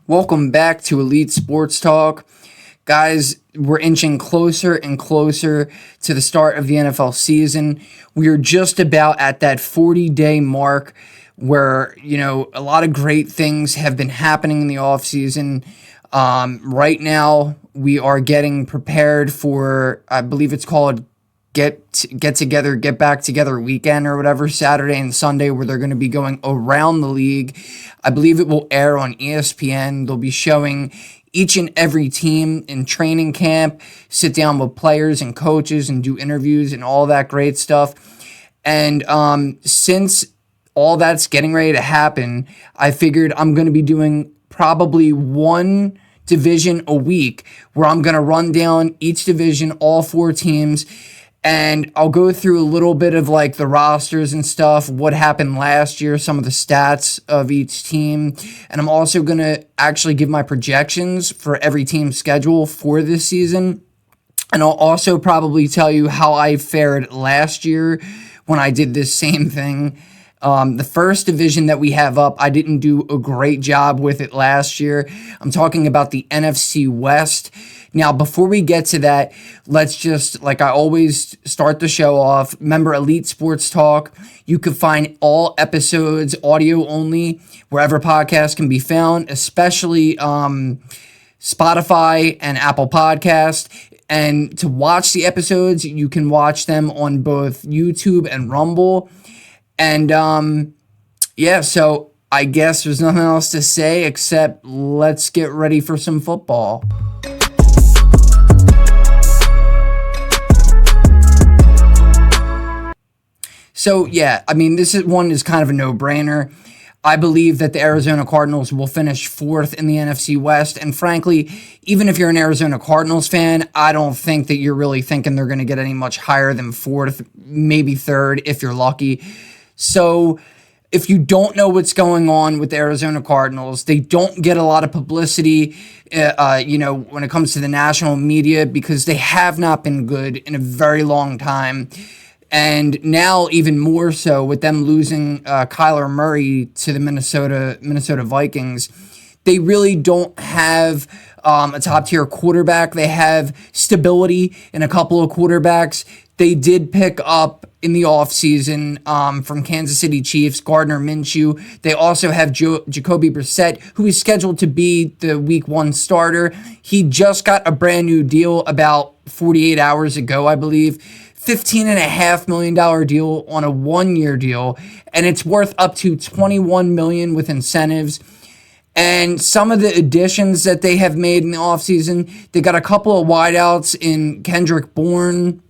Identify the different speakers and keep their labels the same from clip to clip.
Speaker 1: Welcome back to Elite Sports Talk. Guys, we're inching closer and closer to the start of the NFL season. We are just about at that 40-day mark where, a lot of great things have been happening in the offseason. Right now, we are getting prepared for, I believe it's called Get Back Together weekend or whatever, Saturday and Sunday, where they're going to be going around the league. I believe it will air on ESPN. They'll be showing each and every team in training camp, sit down with players and coaches and do interviews and all that great stuff. And since all that's getting ready to happen, I figured I'm going to be doing probably one division a week where I'm going to run down each division, all four teams, and I'll go through a little bit of like the rosters and stuff, what happened last year, some of the stats of each team. And I'm also going to actually give my projections for every team's schedule for this season. And I'll also probably tell you how I fared last year when I did this same thing. The first division that we have up, I didn't do a great job with it last year. I'm talking about the NFC West. Now, before we get to that, let's just, like I always start the show off, remember Elite Sports Talk. You can find all episodes audio only wherever podcasts can be found, especially Spotify and Apple Podcast. And to watch the episodes, you can watch them on both YouTube and Rumble. And so I guess there's nothing else to say except let's get ready for some football. So, this one is kind of a no-brainer. I believe that the Arizona Cardinals will finish fourth in the NFC West. And frankly, even if you're an Arizona Cardinals fan, I don't think that you're really thinking they're going to get any much higher than fourth, maybe third if you're lucky. So if you don't know what's going on with the Arizona Cardinals, they don't get a lot of publicity, when it comes to the national media because they have not been good in a very long time. And now even more so with them losing Kyler Murray to the Minnesota Vikings, they really don't have a top-tier quarterback. They have stability in a couple of quarterbacks. They did pick up in the offseason from Kansas City Chiefs, Gardner Minshew. They also have Jacoby Brissett, who is scheduled to be the Week 1 starter. He just got a brand new deal about 48 hours ago, I believe. $15.5 million deal on a one-year deal, and it's worth up to $21 million with incentives. And some of the additions that they have made in the offseason, they got a couple of wideouts in Kendrick Bourne.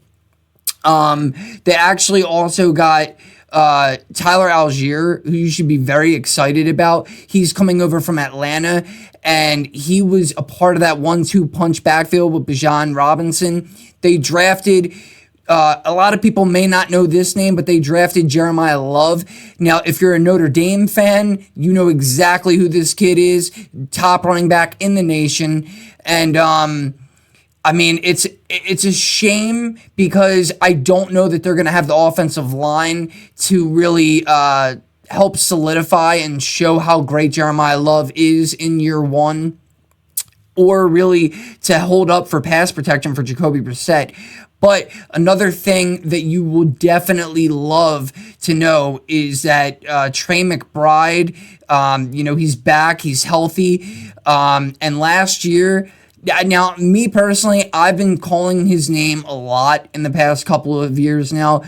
Speaker 1: They actually also got Tyler Algier, who you should be very excited about. He's coming over from Atlanta, and he was a part of that 1-2 punch backfield with Bijan Robinson. They drafted... a lot of people may not know this name, but they drafted Jeremiah Love. Now, if you're a Notre Dame fan, you know exactly who this kid is. Top running back in the nation. And, it's a shame because I don't know that they're going to have the offensive line to really help solidify and show how great Jeremiah Love is in year one, or really to hold up for pass protection for Jacoby Brissett. But another thing that you will definitely love to know is that Trey McBride, he's back, he's healthy. And last year, now me personally, I've been calling his name a lot in the past couple of years now.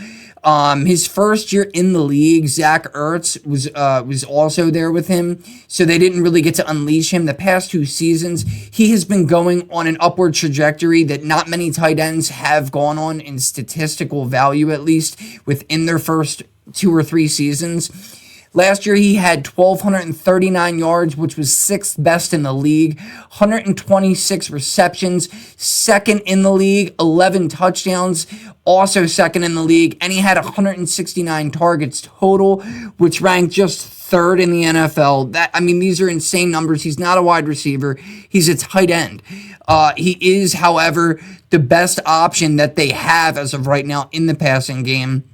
Speaker 1: His first year in the league, Zach Ertz was also there with him, so they didn't really get to unleash him. The past 2 seasons, he has been going on an upward trajectory that not many tight ends have gone on in statistical value, at least within their first 2 or 3 seasons. Last year, he had 1,239 yards, which was 6th best in the league, 126 receptions, 2nd in the league, 11 touchdowns, also 2nd in the league, and he had 169 targets total, which ranked just 3rd in the NFL. These are insane numbers. He's not a wide receiver. He's a tight end. He is, however, the best option that they have as of right now in the passing game.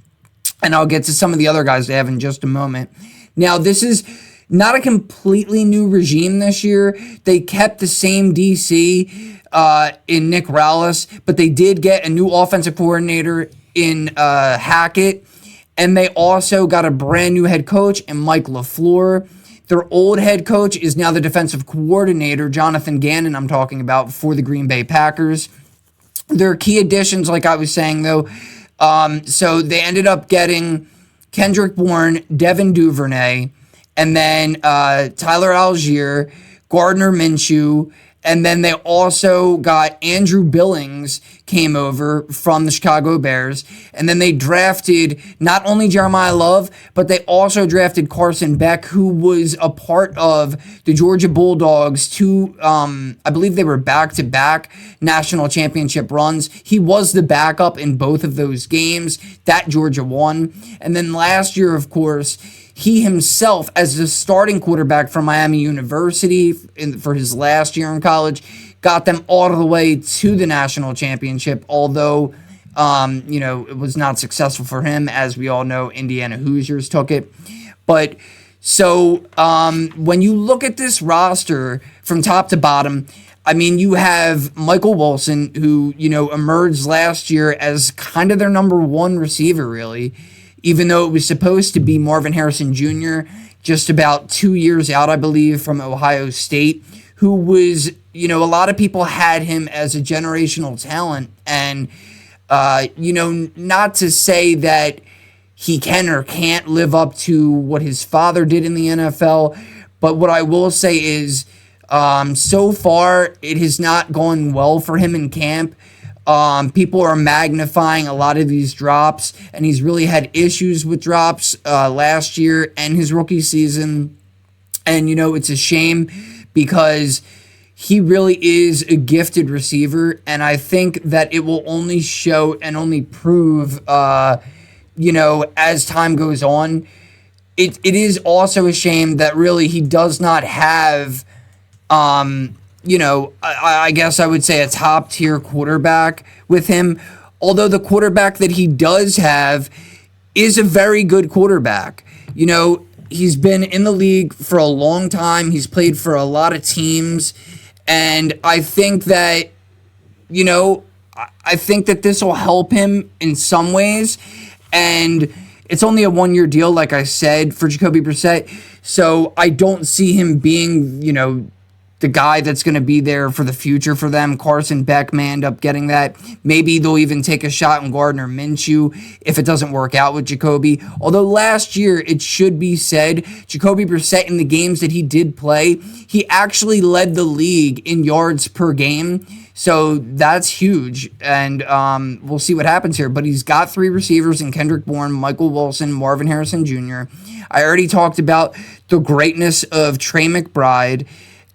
Speaker 1: And I'll get to some of the other guys they have in just a moment. Now, this is not a completely new regime this year. They kept the same DC in Nick Rallis, but they did get a new offensive coordinator in Hackett, and they also got a brand new head coach in Mike LaFleur. Their old head coach is now the defensive coordinator, Jonathan Gannon, I'm talking about, for the Green Bay Packers. Their key additions, like I was saying, though, so they ended up getting Kendrick Bourne, Devin Duvernay, and then Tyler Algier, Gardner Minshew, and then they also got Andrew Billings came over from the Chicago Bears. And then they drafted not only Jeremiah Love, but they also drafted Carson Beck, who was a part of the Georgia Bulldogs I believe they were back-to-back national championship runs. He was the backup in both of those games that Georgia won. And then last year, of course, he himself, as the starting quarterback from Miami University for his last year in college, got them all the way to the national championship, although, it was not successful for him. As we all know, Indiana Hoosiers took it. But so when you look at this roster from top to bottom, I mean, you have Michael Wilson, who, emerged last year as kind of their number one receiver, really, even though it was supposed to be Marvin Harrison Jr., just about 2 years out, I believe, from Ohio State, who was, a lot of people had him as a generational talent. And, not to say that he can or can't live up to what his father did in the NFL, but what I will say is, so far, it has not gone well for him in camp. People are magnifying a lot of these drops, and he's really had issues with drops last year and his rookie season. And, it's a shame because he really is a gifted receiver, and I think that it will only show and only prove, as time goes on. It is also a shame that really he does not have I guess I would say a top tier quarterback with him. Although the quarterback that he does have is a very good quarterback. He's been in the league for a long time. He's played for a lot of teams. And I think that, I think that this will help him in some ways. And it's only a 1 year deal, like I said, for Jacoby Brissett. So I don't see him being, the guy that's going to be there for the future for them. Carson Beck may end up getting that. Maybe they'll even take a shot on Gardner Minshew if it doesn't work out with Jacoby. Although last year, it should be said, Jacoby Brissett in the games that he did play, he actually led the league in yards per game. So that's huge, and we'll see what happens here. But he's got three receivers in Kendrick Bourne, Michael Wilson, Marvin Harrison Jr. I already talked about the greatness of Trey McBride.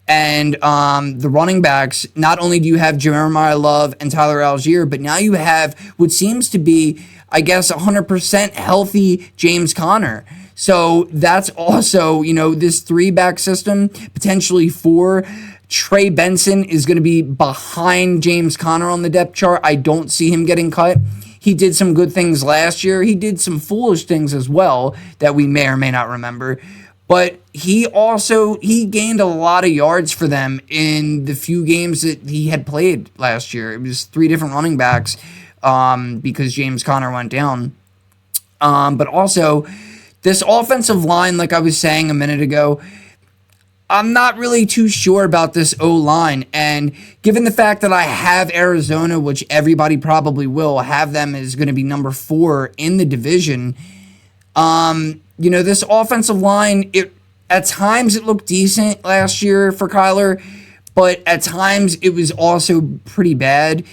Speaker 1: And the running backs, not only do you have Jeremiah Love and Tyler Algier, but now you have what seems to be, I guess, 100% healthy James Conner. So that's also, this three-back system, potentially four. Trey Benson is going to be behind James Conner on the depth chart. I don't see him getting cut. He did some good things last year. He did some foolish things as well that we may or may not remember. But he gained a lot of yards for them in the few games that he had played last year. It was three different running backs because James Conner went down. But also, this offensive line, like I was saying a minute ago, I'm not really too sure about this O-line. And given the fact that I have Arizona, which everybody probably will have them as going to be number 4 in the division, this offensive line, at times it looked decent last year for Kyler, but at times it was also pretty bad.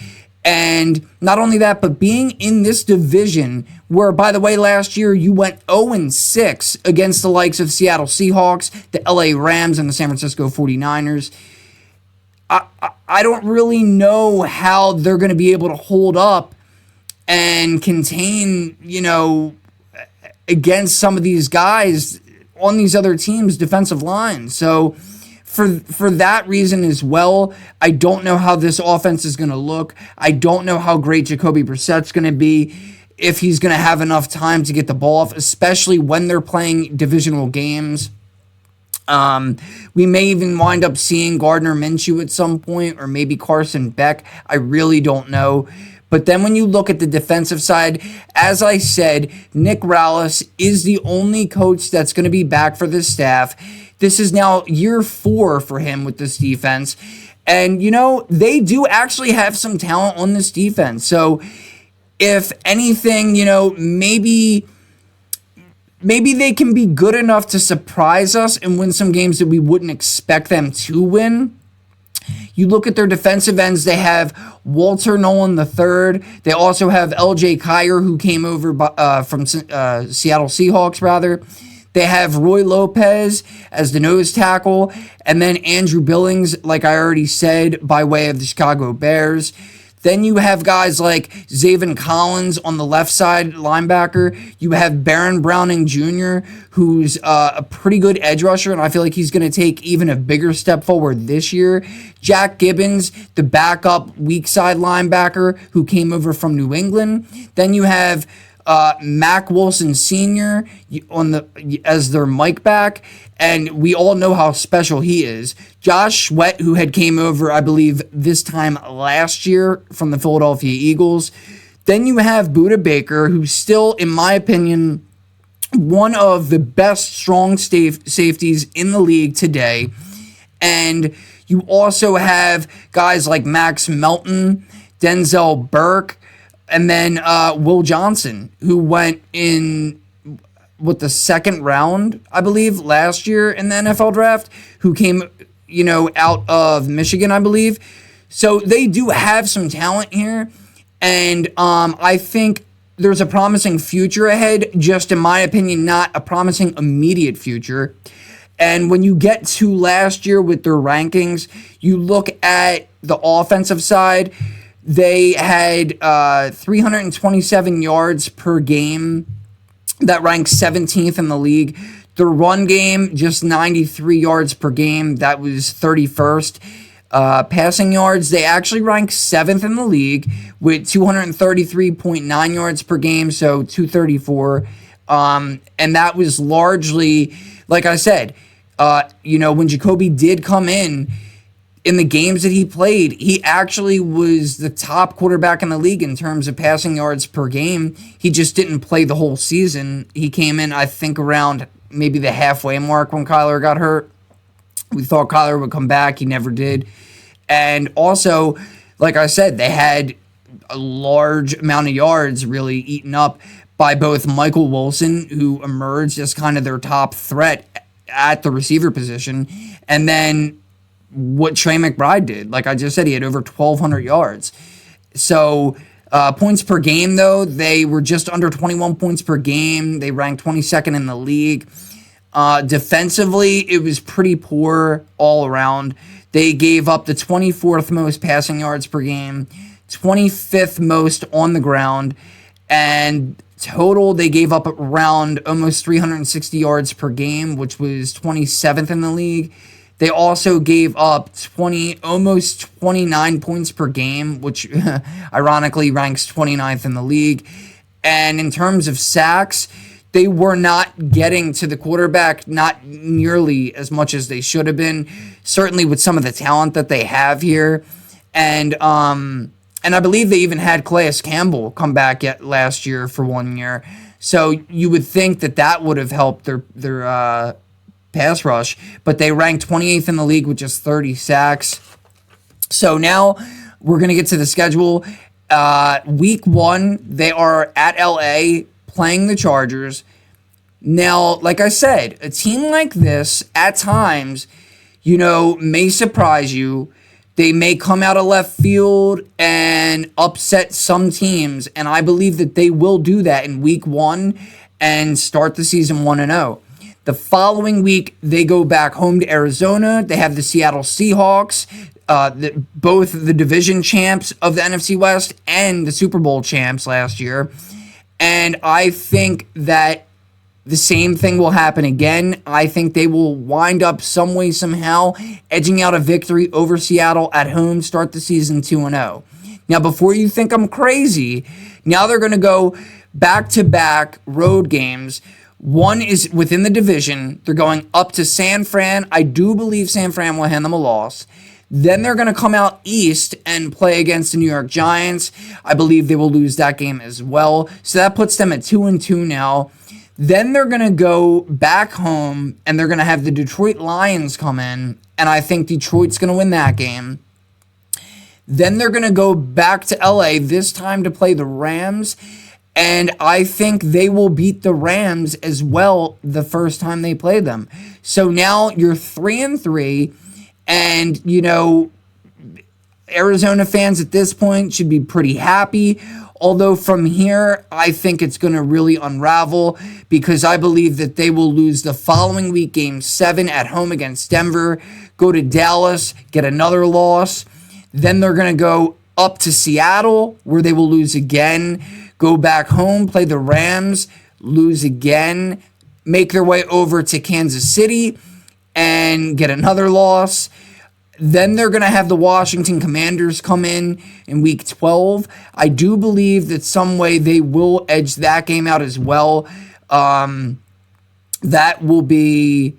Speaker 1: And not only that, but being in this division where, by the way, last year you went 0-6 against the likes of Seattle Seahawks, the LA Rams, and the San Francisco 49ers, I don't really know how they're going to be able to hold up and contain, against some of these guys on these other teams' defensive lines. So for that reason as well, I don't know how this offense is going to look. I don't know how great Jacoby Brissett's going to be, if he's going to have enough time to get the ball off, especially when they're playing divisional games. We may even wind up seeing Gardner Minshew at some point, or maybe Carson Beck. I really don't know. But then when you look at the defensive side, as I said, Nick Rallis is the only coach that's going to be back for this staff. This is now year 4 for him with this defense. And, they do actually have some talent on this defense. So, if anything, maybe they can be good enough to surprise us and win some games that we wouldn't expect them to win. You look at their defensive ends, they have Walter Nolan III. They also have L.J. Kier, who came over from Seattle Seahawks, rather. They have Roy Lopez as the nose tackle, and then Andrew Billings, like I already said, by way of the Chicago Bears. Then you have guys like Zaven Collins on the left side linebacker. You have Baron Browning Jr., who's a pretty good edge rusher, and I feel like he's going to take even a bigger step forward this year. Jack Gibbons, the backup weak side linebacker who came over from New England. Then you have Mack Wilson Sr. as their Mike back, and we all know how special he is. Josh Sweat, who had came over, I believe, this time last year from the Philadelphia Eagles. Then you have Budda Baker, who's still, in my opinion, one of the best strong safeties in the league today. And you also have guys like Max Melton, Denzel Burke, and then Will Johnson, who went in the second round, I believe, last year in the NFL draft, who came, out of Michigan, I believe. So they do have some talent here, and I think there's a promising future ahead, just in my opinion, not a promising immediate future. And when you get to last year with their rankings, you look at the offensive side. They had 327 yards per game. That ranks 17th in the league. The run game, just 93 yards per game. That was 31st. Passing yards, they actually rank 7th in the league with 233.9 yards per game, so 234. And that was largely, like I said, when Jacoby did come in the games that he played, he actually was the top quarterback in the league in terms of passing yards per game. He just didn't play the whole season. He came in, I think, around maybe the halfway mark when Kyler got hurt. We thought Kyler would come back. He never did. And also, like I said, they had a large amount of yards really eaten up by both Michael Wilson, who emerged as kind of their top threat at the receiver position, and then what Trey McBride did. Like I just said, he had over 1,200 yards. So points per game, though, they were just under 21 points per game. They ranked 22nd in the league. Defensively, it was pretty poor all around. They gave up the 24th most passing yards per game, 25th most on the ground, and total, they gave up around almost 360 yards per game, which was 27th in the league. They also gave up almost 29 points per game, which ironically ranks 29th in the league. And in terms of sacks, they were not getting to the quarterback, not nearly as much as they should have been, certainly with some of the talent that they have here. And I believe they even had Calais Campbell come back last year for 1 year. So you would think that would have helped their pass rush, but they ranked 28th in the league with just 30 sacks. So now we're going to get to the schedule. Week 1, they are at LA playing the Chargers. Now, like I said, a team like this at times, may surprise you. They may come out of left field and upset some teams, and I believe that they will do that in week 1 and start the season 1-0. The following week, they go back home to Arizona. They have the Seattle Seahawks, both the division champs of the NFC West and the Super Bowl champs last year. And I think that the same thing will happen again. I think they will wind up some way, somehow, edging out a victory over Seattle at home, start the season 2-0. Now, before you think I'm crazy, now they're going to go back-to-back road games One is within the division. They're going up to San Fran. I do believe San Fran will hand them a loss. Then they're going to come out east and play against the New York Giants. I believe they will lose that game as well. So that puts them at 2-2 now. Then they're going to go back home and they're going to have the Detroit Lions come in. And I think Detroit's going to win that game. Then they're going to go back to LA, this time to play the Rams. And I think they will beat the Rams as well the first time they play them. So now you're 3-3. And, you know, Arizona fans at this point should be pretty happy. Although from here, I think it's going to really unravel because I believe that they will lose the following week, Game 7 at home against Denver, go to Dallas, get another loss. Then they're going to go up to Seattle, where they will lose again, go back home, play the Rams, lose again, make their way over to Kansas City, and get another loss. Then they're going to have the Washington Commanders come in week 12. I do believe that some way they will edge that game out as well. That will be...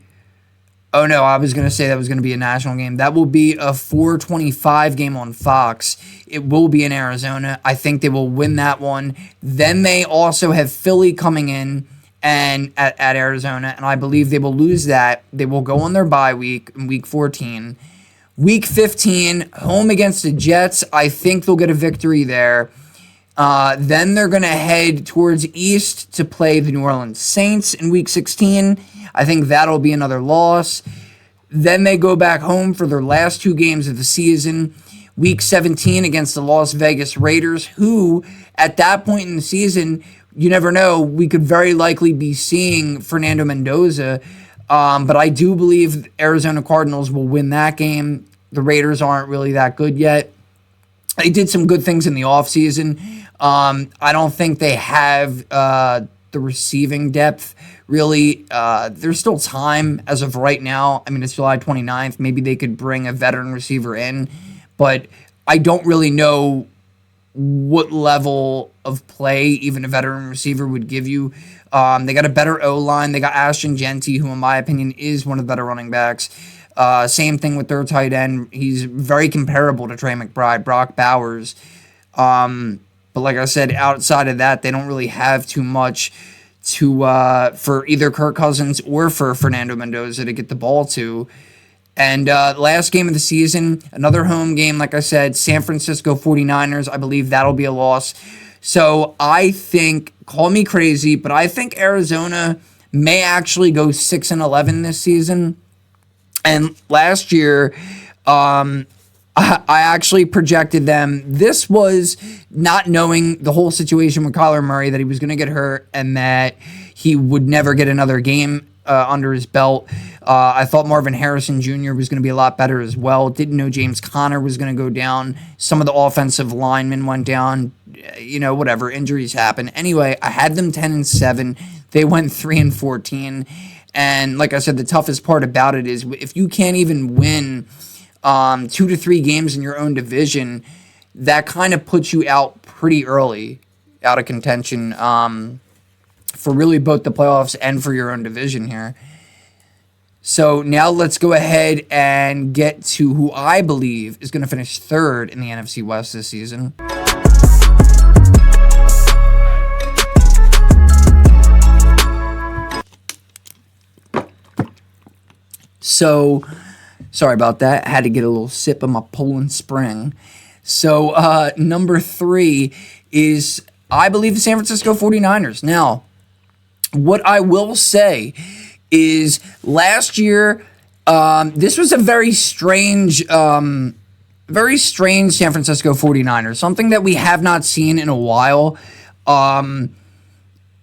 Speaker 1: Oh, no, I was going to say that was going to be a national game. That will be a 4:25 game on Fox. It will be in Arizona. I think they will win that one. Then they also have Philly coming in and at Arizona, and I believe they will lose that. They will go on their bye week in week 14. Week 15, home against the Jets. I think they'll get a victory there. Then they're going to head towards east to play the New Orleans Saints in week 16. I think that'll be another loss. Then they go back home for their last two games of the season. Week 17 against the Las Vegas Raiders, who at that point in the season, you never know, we could very likely be seeing Fernando Mendoza. But I do believe Arizona Cardinals will win that game. The Raiders aren't really that good yet. They did some good things in the offseason. I don't think they have the receiving depth, really. There's still time as of right now. I mean, it's July 29th. Maybe they could bring a veteran receiver in. But I don't really know what level of play even a veteran receiver would give you. They got a better O-line. They got Ashton Genty, who in my opinion is one of the better running backs. Same thing with their tight end. He's very comparable to Trey McBride, Brock Bowers. But like I said, outside of that, they don't really have too much for either Kirk Cousins or for Fernando Mendoza to get the ball to. And last game of the season, another home game, like I said, San Francisco 49ers. I believe that'll be a loss. So I think, call me crazy, but I think Arizona may actually go 6-11 this season. And last year, I actually projected them. This was not knowing the whole situation with Kyler Murray, that he was going to get hurt and that he would never get another game under his belt. I thought Marvin Harrison Jr. was going to be a lot better as well. Didn't know James Conner was going to go down. Some of the offensive linemen went down. You know, whatever. Injuries happen. Anyway, I had them 10-7. They went 3-14. And like I said, the toughest part about it is if you can't even win 2 to 3 games in your own division, that kind of puts you out pretty early, out of contention for really both the playoffs and for your own division here. So now let's go ahead and get to who I believe is going to finish third in the NFC West this season. So, sorry about that. I had to get a little sip of my Poland Spring. So, number 3 is, I believe, the San Francisco 49ers. Now, what I will say is last year, this was a very strange San Francisco 49ers, something that we have not seen in a while.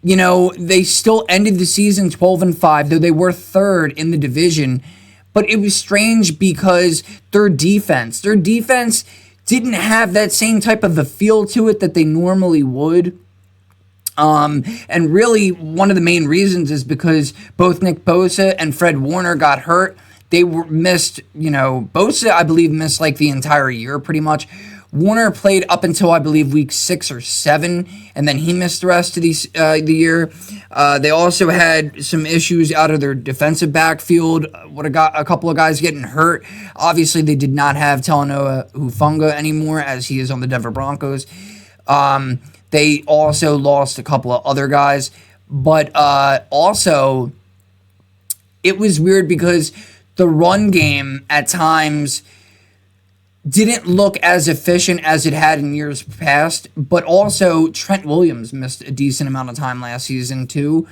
Speaker 1: You know, they still ended the season 12-5, though they were third in the division. But it was strange because their defense didn't have that same type of a feel to it that they normally would. And really, one of the main reasons is because both Nick Bosa and Fred Warner got hurt. They were missed, you know, Bosa, I believe, missed like the entire year pretty much. Warner played up until, I believe, week 6 or 7, and then he missed the rest of the year. They also had some issues out of their defensive backfield. A couple of guys getting hurt. Obviously, they did not have Talanoa Hufanga anymore, as he is on the Denver Broncos. They also lost a couple of other guys. But also, it was weird because the run game at times didn't look as efficient as it had in years past, but also Trent Williams missed a decent amount of time last season too.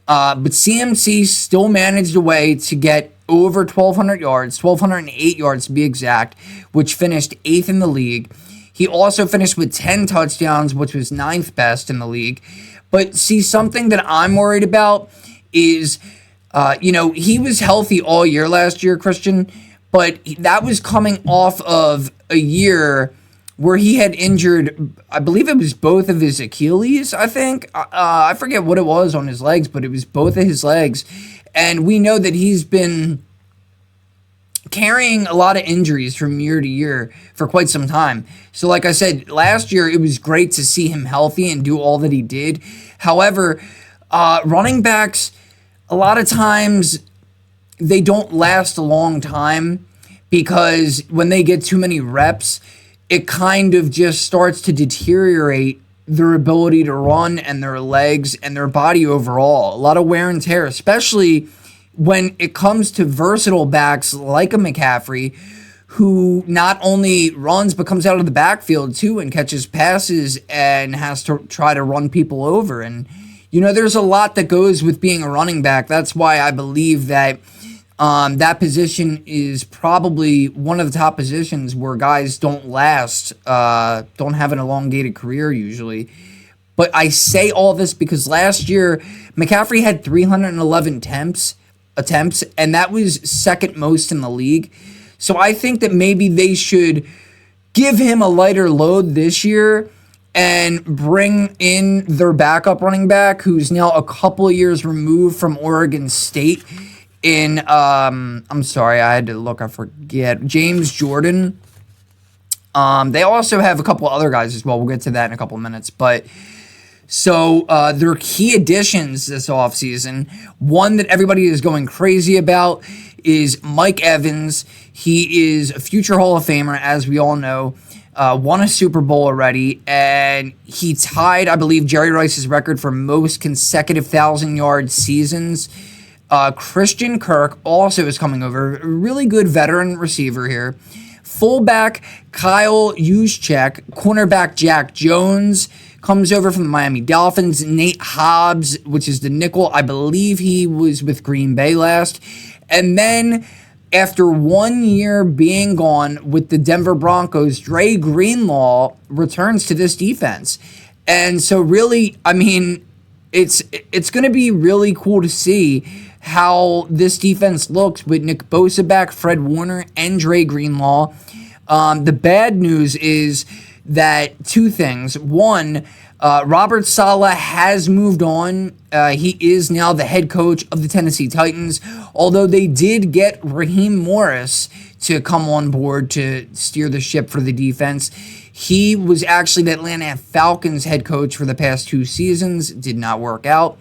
Speaker 1: But CMC still managed a way to get over 1,200 yards, 1,208 yards to be exact, which finished 8th in the league. He also finished with 10 touchdowns, which was 9th best in the league. But see, something that I'm worried about is, he was healthy all year last year, Christian, but that was coming off of a year where he had injured, I believe it was both of his Achilles, I think. I forget what it was on his legs, but it was both of his legs. And we know that he's been carrying a lot of injuries from year to year for quite some time. So like I said, last year it was great to see him healthy and do all that he did. However, running backs, a lot of times they don't last a long time because when they get too many reps, it kind of just starts to deteriorate their ability to run and their legs and their body overall. A lot of wear and tear, especially when it comes to versatile backs like a McCaffrey, who not only runs but comes out of the backfield too and catches passes and has to try to run people over. And, there's a lot that goes with being a running back. That's why I believe that that position is probably one of the top positions where guys don't last, don't have an elongated career usually. But I say all this because last year, McCaffrey had 311 attempts, and that was second most in the league. So I think that maybe they should give him a lighter load this year and bring in their backup running back, who's now a couple of years removed from Oregon State, I'm sorry, I had to look, I forget, James Jordan. They also have a couple of other guys as well. We'll get to that in a couple of minutes. But so their key additions this offseason, one that everybody is going crazy about is Mike Evans. He is a future Hall of Famer, as we all know. Won a Super Bowl already, and he tied, I believe, Jerry Rice's record for most consecutive 1,000-yard seasons. Christian Kirk also is coming over. A really good veteran receiver here. Fullback Kyle Juszczyk, cornerback Jack Jones comes over from the Miami Dolphins. Nate Hobbs, which is the nickel, I believe he was with Green Bay last. And then after 1 year being gone with the Denver Broncos, Dre Greenlaw returns to this defense. And so really, I mean, it's going to be really cool to see how this defense looks with Nick Bosa back, Fred Warner, and Dre Greenlaw. The bad news is that two things. One, Robert Saleh has moved on. He is now the head coach of the Tennessee Titans, although they did get Raheem Morris to come on board to steer the ship for the defense. He was actually the Atlanta Falcons head coach for the past 2 seasons. Did not work out.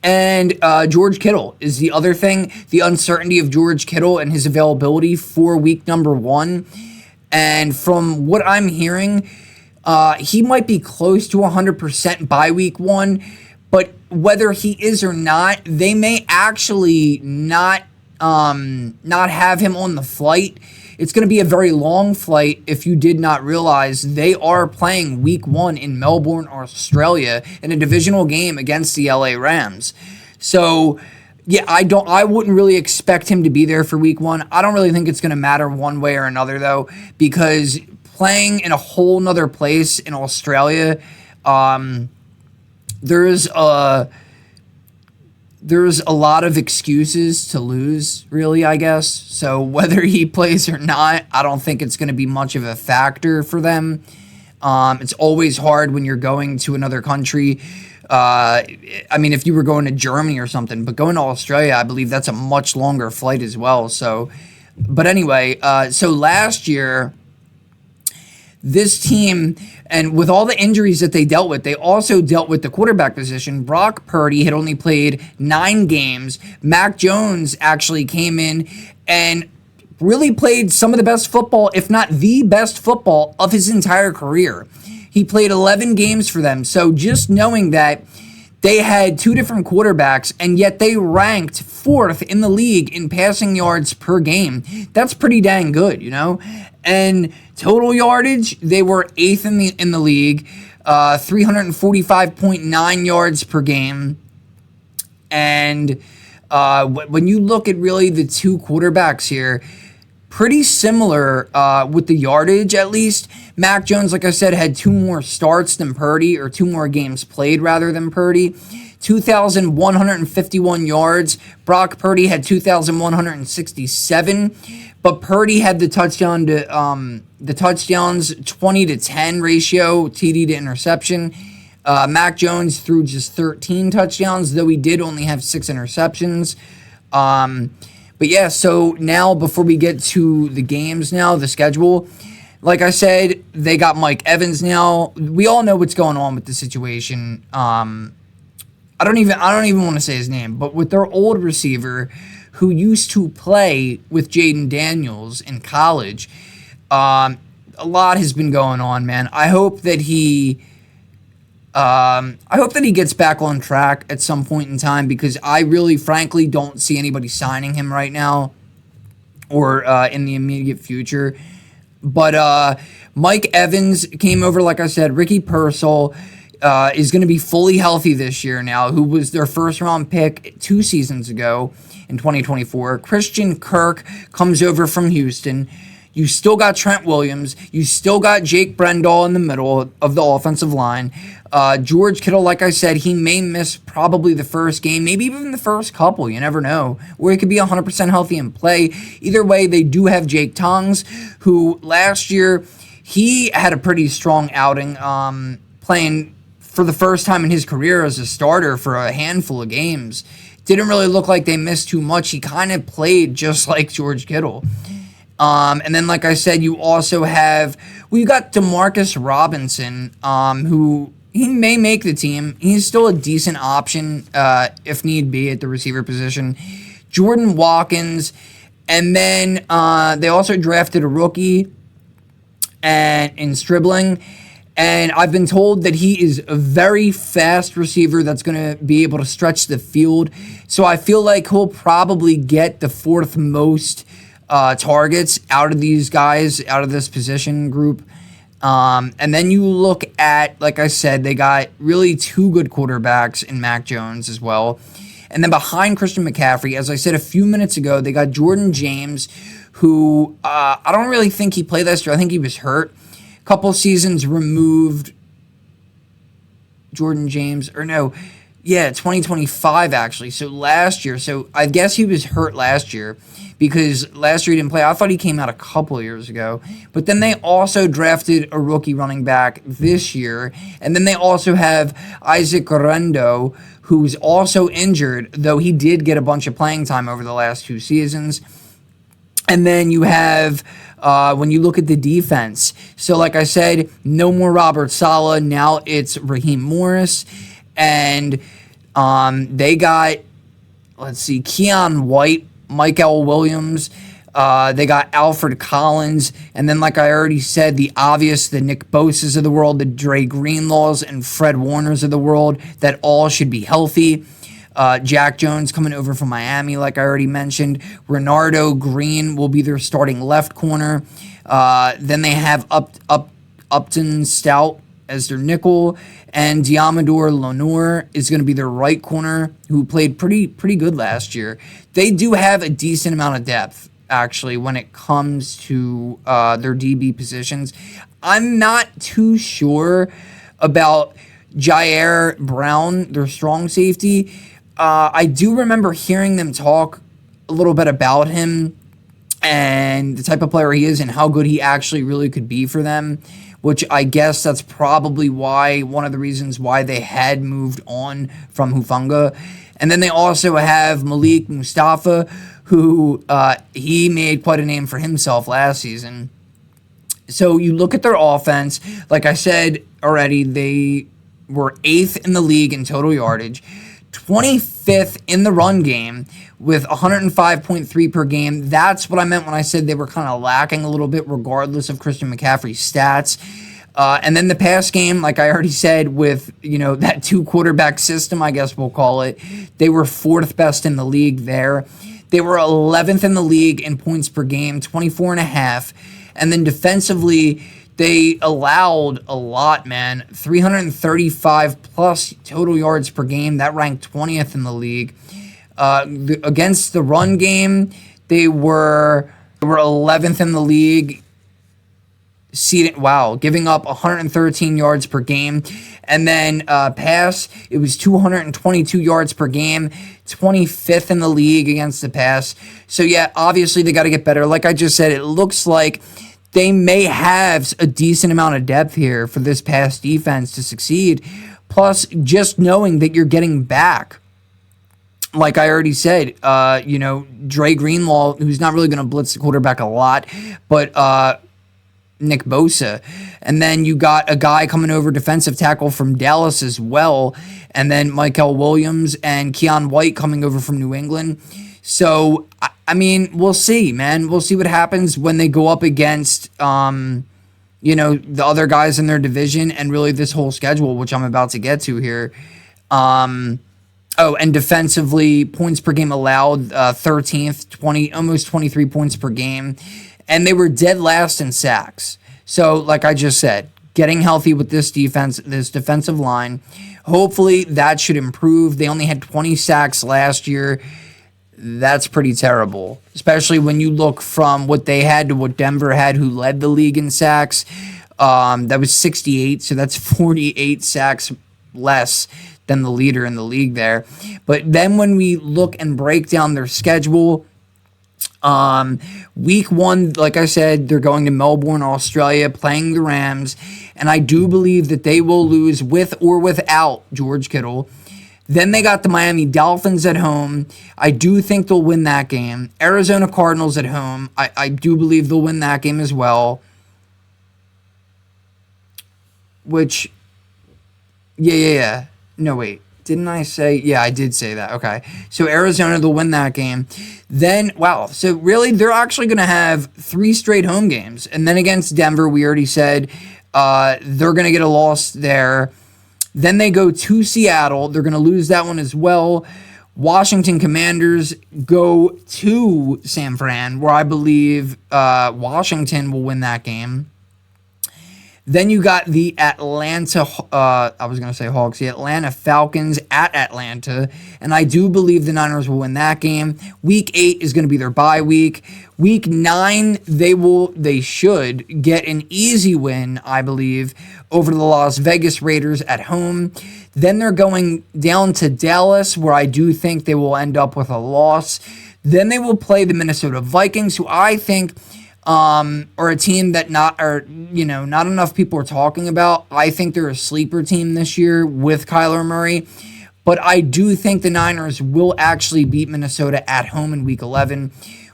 Speaker 1: And George Kittle is the other thing. The uncertainty of George Kittle and his availability for week number 1. And from what I'm hearing, he might be close to 100% by week 1. But whether he is or not, they may actually not have him on the flight. It's going to be a very long flight if you did not realize they are playing week 1 in Melbourne, Australia in a divisional game against the LA Rams. So, yeah, I wouldn't really expect him to be there for week 1. I don't really think it's going to matter one way or another, though, because playing in a whole nother place in Australia, there's a lot of excuses to lose, really, I guess. So whether he plays or not, I don't think it's going to be much of a factor for them. It's always hard when you're going to another country. I mean, if you were going to Germany or something, but going to Australia, I believe that's a much longer flight as well. So, but anyway, so last year, this team, and with all the injuries that they dealt with, they also dealt with the quarterback position. Brock Purdy had only played 9 games. Mac Jones actually came in and really played some of the best football, if not the best football of his entire career. He played 11 games for them. So just knowing that they had 2 different quarterbacks, and yet they ranked 4th in the league in passing yards per game. That's pretty dang good, you know? And total yardage, they were 8th in the league, 345.9 yards per game. And when you look at really the 2 quarterbacks here, pretty similar with the yardage, at least. Mac Jones, like I said, had 2 more starts than Purdy, or 2 more games played rather than Purdy. 2,151 yards. Brock Purdy had 2,167, but Purdy had the touchdowns 20-10 ratio, TD to interception. Mac Jones threw just 13 touchdowns, though he did only have 6 interceptions. But yeah, so now before we get to the games now, the schedule, like I said, they got Mike Evans now. We all know what's going on with the situation. I don't even want to say his name, but with their old receiver who used to play with Jaden Daniels in college, a lot has been going on, man. I hope that he gets back on track at some point in time, because I really, frankly, don't see anybody signing him right now or in the immediate future. But Mike Evans came over, like I said. Ricky Pearsall is going to be fully healthy this year now, who was their first-round pick 2 seasons ago in 2024. Christian Kirk comes over from Houston. You still got Trent Williams. You still got Jake Brendel in the middle of the offensive line. George Kittle, like I said, he may miss probably the first game, maybe even the first couple. You never know. Or he could be 100% healthy and play. Either way, they do have Jake Tongs, who last year, he had a pretty strong outing, playing for the first time in his career as a starter for a handful of games. Didn't really look like they missed too much. He kind of played just like George Kittle. And then, like I said, you also have, you got Demarcus Robinson, who he may make the team. He's still a decent option, if need be, at the receiver position. Jordan Watkins, and then they also drafted a rookie in Stribling. And I've been told that he is a very fast receiver that's going to be able to stretch the field. So I feel like he'll probably get the 4th most targets out of these guys, out of this position group. And then you look at, like I said, they got really 2 good quarterbacks in Mac Jones as well. And then behind Christian McCaffrey, as I said a few minutes ago, they got Jordan James, who I don't really think he played last year. I think he was hurt. A couple seasons removed. Jordan James, or no, yeah, 2025 actually. So last year. So I guess he was hurt last year, because last year he didn't play. I thought he came out a couple of years ago. But then they also drafted a rookie running back this year. And then they also have Isaac Rendo, who's also injured, though he did get a bunch of playing time over the last 2 seasons. And then you have, when you look at the defense, so like I said, no more Robert Saleh. Now it's Raheem Morris. And they got, let's see, Keon White, Michael Williams. They got Alfred Collins. And then, like I already said, the obvious, the Nick Bosa's of the world, the Dre Greenlaws and Fred Warner's of the world, that all should be healthy. Jack Jones coming over from Miami, like I already mentioned. Renardo Green will be their starting left corner. Then they have Upton Stout as their nickel, and Diamador Lenore is going to be their right corner, who played pretty good last year. They do have a decent amount of depth, actually, when it comes to their DB positions. I'm not too sure about Jair Brown, their strong safety. I do remember hearing them talk a little bit about him and the type of player he is and how good he actually really could be for them, which I guess that's probably one of the reasons why they had moved on from Hufanga. And then they also have Malik Mustafa, who he made quite a name for himself last season. So you look at their offense, like I said already, they were 8th in the league in total yardage, 25th in the run game with 105.3 per game. That's what I meant when I said they were kind of lacking a little bit regardless of Christian McCaffrey's stats. And then the pass game, like I already said, with, that 2 quarterback system, I guess we'll call it, they were 4th best in the league there. They were 11th in the league in points per game, 24.5. And then defensively, they allowed a lot, man. 335 plus total yards per game. That ranked 20th in the league. Against the run game, they were 11th in the league. Giving up 113 yards per game. And then pass, it was 222 yards per game, 25th in the league against the pass. So, yeah, obviously they got to get better. Like I just said, it looks like they may have a decent amount of depth here for this pass defense to succeed. Plus, just knowing that you're getting back, like I already said, Dre Greenlaw, who's not really going to blitz the quarterback a lot, but Nick Bosa. And then you got a guy coming over defensive tackle from Dallas as well. And then Michael Williams and Keon White coming over from New England. So, I mean, we'll see, man. We'll see what happens when they go up against, the other guys in their division and really this whole schedule, which I'm about to get to here. And defensively, points per game allowed, 13th, almost 23 points per game. And they were dead last in sacks. So, like I just said, getting healthy with this defensive line. Hopefully, that should improve. They only had 20 sacks last year. That's pretty terrible, especially when you look from what they had to what Denver had, who led the league in sacks. That was 68, so that's 48 sacks less than the leader in the league there. But then when we look and break down their schedule, week 1, like I said, they're going to Melbourne, Australia, playing the Rams, and I do believe that they will lose with or without George Kittle. Then they got the Miami Dolphins at home. I do think they'll win that game. Arizona Cardinals at home. I do believe they'll win that game as well. Which, yeah. No, wait. Didn't I say? Yeah, I did say that. Okay. So Arizona, they'll win that game. Then, so really they're actually going to have 3 straight home games. And then against Denver, we already said they're going to get a loss there. Then they go to Seattle. They're going to lose that one as well. Washington Commanders go to San Fran, where I believe Washington will win that game. Then you got the Atlanta, Hawks, the Atlanta Falcons at Atlanta, and I do believe the Niners will win that game. Week 8 is going to be their bye week. Week 9, they should get an easy win, I believe, over the Las Vegas Raiders at home. Then they're going down to Dallas, where I do think they will end up with a loss. Then they will play the Minnesota Vikings, who I think or a team that not enough people are talking about. I think they're a sleeper team this year with Kyler Murray. But I do think the Niners will actually beat Minnesota at home in Week 11.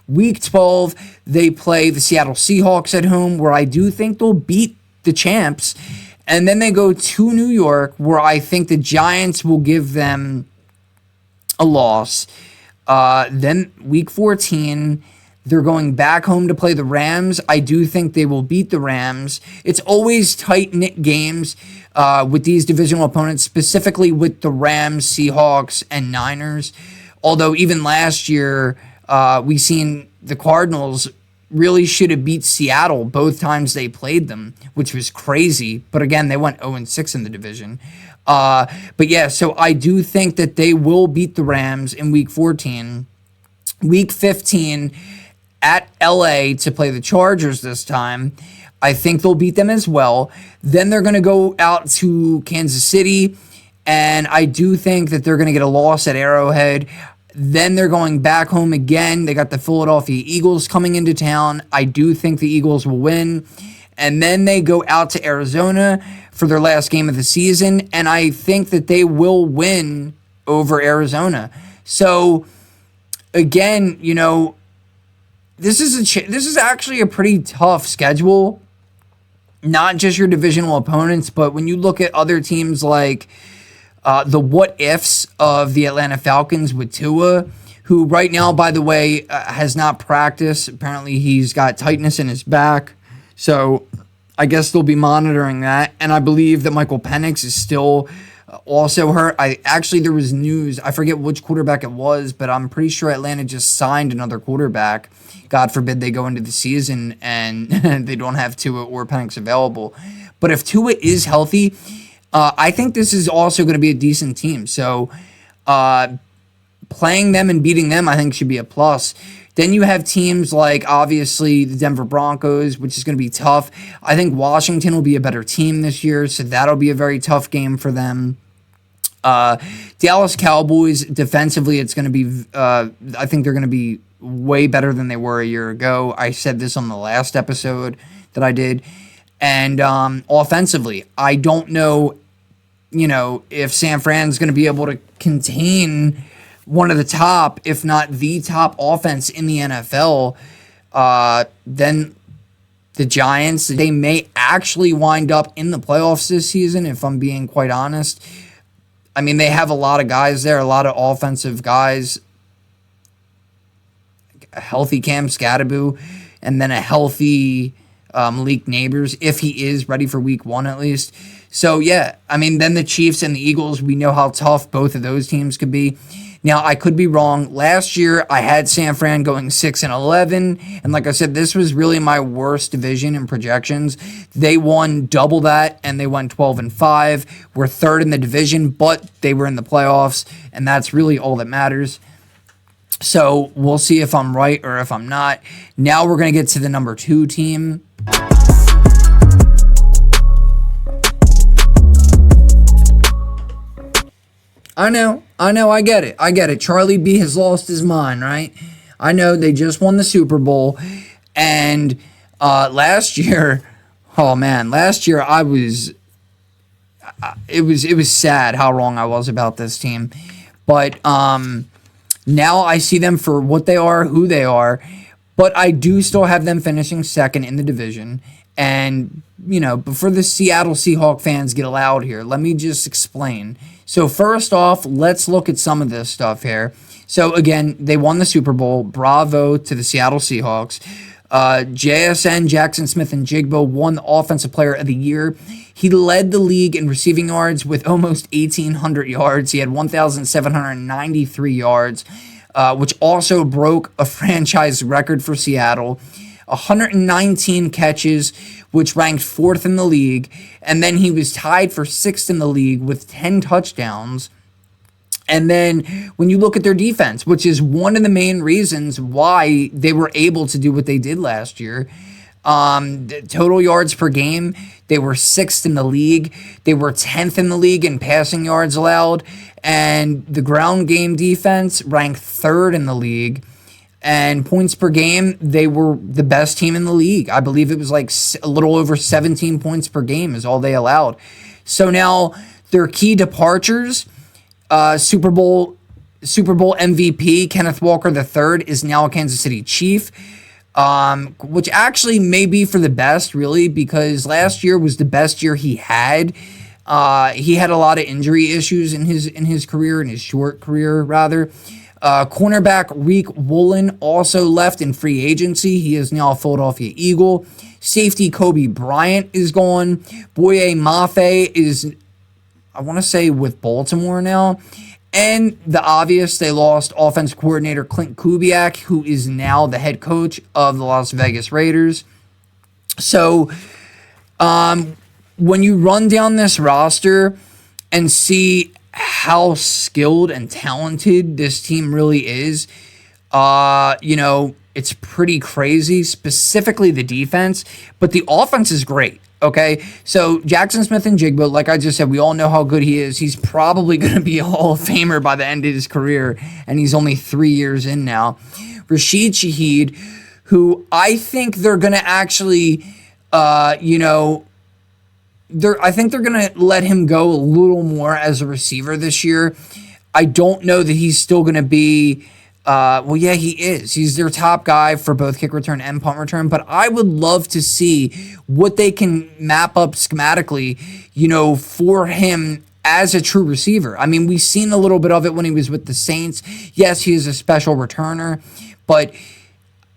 Speaker 1: Week 12, they play the Seattle Seahawks at home, where I do think they'll beat the champs. And then they go to New York, where I think the Giants will give them a loss. Then Week 14, they're going back home to play the Rams. I do think they will beat the Rams. It's always tight-knit games with these divisional opponents, specifically with the Rams, Seahawks, and Niners. Although even last year, we seen the Cardinals really should have beat Seattle both times they played them, which was crazy. But again, they went 0-6 in the division. But yeah, so I do think that they will beat the Rams in Week 14. Week 15, at LA to play the Chargers this time. I think they'll beat them as well. Then they're going to go out to Kansas City, and I do think that they're going to get a loss at Arrowhead. Then they're going back home again. They got the Philadelphia Eagles coming into town. I do think the Eagles will win. And then they go out to Arizona for their last game of the season, and I think that they will win over Arizona. So, again, this is actually a pretty tough schedule. not just your divisional opponents, but when you look at other teams like the what ifs of the Atlanta Falcons with Tua, who right now, by the way, has not practiced. Apparently, he's got tightness in his back. So I guess they'll be monitoring that. And I believe that Michael Penix is still also hurt. There was news. I forget which quarterback it was, but I'm pretty sure Atlanta just signed another quarterback. God forbid they go into the season and they don't have Tua or Penix available. But if Tua is healthy, I think this is also going to be a decent team. So playing them and beating them, I think, should be a plus. Then you have teams like, obviously, the Denver Broncos, which is going to be tough. I think Washington will be a better team this year, so that'll be a very tough game for them. Dallas Cowboys, defensively, it's going to be, I think they're going to be way better than they were a year ago. I said this on the last episode that I did. And offensively, I don't know, if San Fran's going to be able to contain one of the top, if not the top offense in the NFL, then the Giants, they may actually wind up in the playoffs this season, if I'm being quite honest. I mean, they have a lot of guys there, a lot of offensive guys, a healthy Cam Scatterbo, and then a healthy Malik Neighbors, if he is ready for week 1 at least. So, yeah, I mean, then the Chiefs and the Eagles, we know how tough both of those teams could be. Now, I could be wrong. Last year, I had San Fran going 6-11, and like I said, this was really my worst division in projections. They won double that, and they went 12-5. We're third in the division, but they were in the playoffs, and that's really all that matters. So we'll see if I'm right or if I'm not. Now we're going to get to the number 2 team. I know, I get it. Charlie B has lost his mind, right? I know they just won the Super Bowl, and last year, it was sad how wrong I was about this team, but now I see them for what they are, who they are, but I do still have them finishing second in the division. And, before the Seattle Seahawks fans get loud here, let me just explain. So first off, let's look at some of this stuff here. So again, they won the Super Bowl. Bravo to the Seattle Seahawks. JSN, Jackson Smith-Njigba, won the Offensive Player of the Year. He led the league in receiving yards with almost 1,800 yards. He had 1,793 yards, which also broke a franchise record for Seattle. 119 catches, which ranked 4th in the league. And then he was tied for 6th in the league with 10 touchdowns. And then when you look at their defense, which is one of the main reasons why they were able to do what they did last year, total yards per game, they were 6th in the league. They were 10th in the league in passing yards allowed. And the ground game defense ranked 3rd in the league. And points per game, they were the best team in the league. I believe it was like a little over 17 points per game is all they allowed. So now their key departures, Super Bowl MVP Kenneth Walker III is now a Kansas City Chief, which actually may be for the best, really, because last year was the best year he had. He had a lot of injury issues in his career, in his short career, rather. Cornerback Reek Woolen also left in free agency. He is now a Philadelphia Eagle. Safety Kobe Bryant is gone. Boye Mafe is, I want to say, with Baltimore now. And the obvious, they lost offensive coordinator Clint Kubiak, who is now the head coach of the Las Vegas Raiders. So, when you run down this roster and see how skilled and talented this team really is, it's pretty crazy, specifically the defense, but the offense is great, okay? So Jackson Smith-Njigba, like I just said, we all know how good he is. He's probably going to be a Hall of Famer by the end of his career, and he's only 3 years in now. Rashid Shaheed, who I think they're going to actually, I think they're going to let him go a little more as a receiver this year. I don't know that he's still going to be Well, yeah, he is. He's their top guy for both kick return and punt return. But I would love to see what they can map up schematically, for him as a true receiver. I mean, we've seen a little bit of it when he was with the Saints. Yes, he is a special returner. But,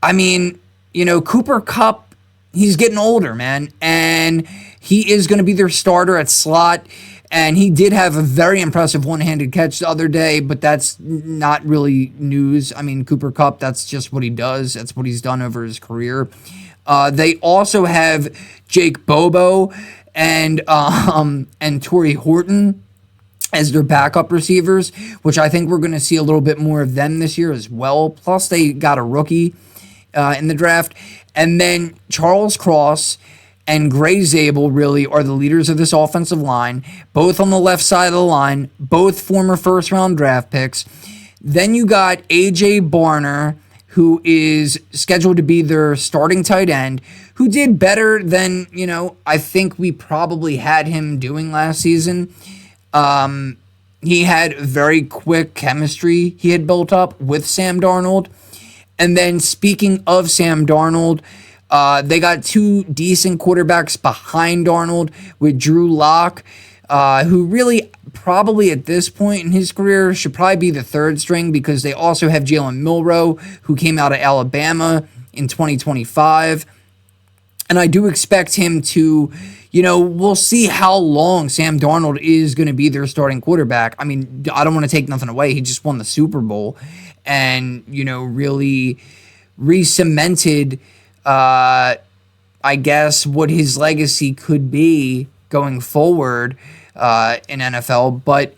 Speaker 1: I mean, Cooper Kupp, he's getting older, man. And he is going to be their starter at slot. And he did have a very impressive one-handed catch the other day, but that's not really news. I mean, Cooper Kupp, that's just what he does. That's what he's done over his career. They also have Jake Bobo and Torrey Horton as their backup receivers, which I think we're going to see a little bit more of them this year as well. Plus, they got a rookie in the draft. And then Charles Cross and Gray Zabel really are the leaders of this offensive line, both on the left side of the line, both former first-round draft picks. Then you got A.J. Barner, who is scheduled to be their starting tight end, who did better than, I think we probably had him doing last season. He had very quick chemistry he had built up with Sam Darnold. And then speaking of Sam Darnold, they got two decent quarterbacks behind Darnold with Drew Lock, who really probably at this point in his career should probably be the third string because they also have Jalen Milroe, who came out of Alabama in 2025. And I do expect him to, we'll see how long Sam Darnold is going to be their starting quarterback. I mean, I don't want to take nothing away. He just won the Super Bowl and, really re-cemented I guess what his legacy could be going forward in NFL. But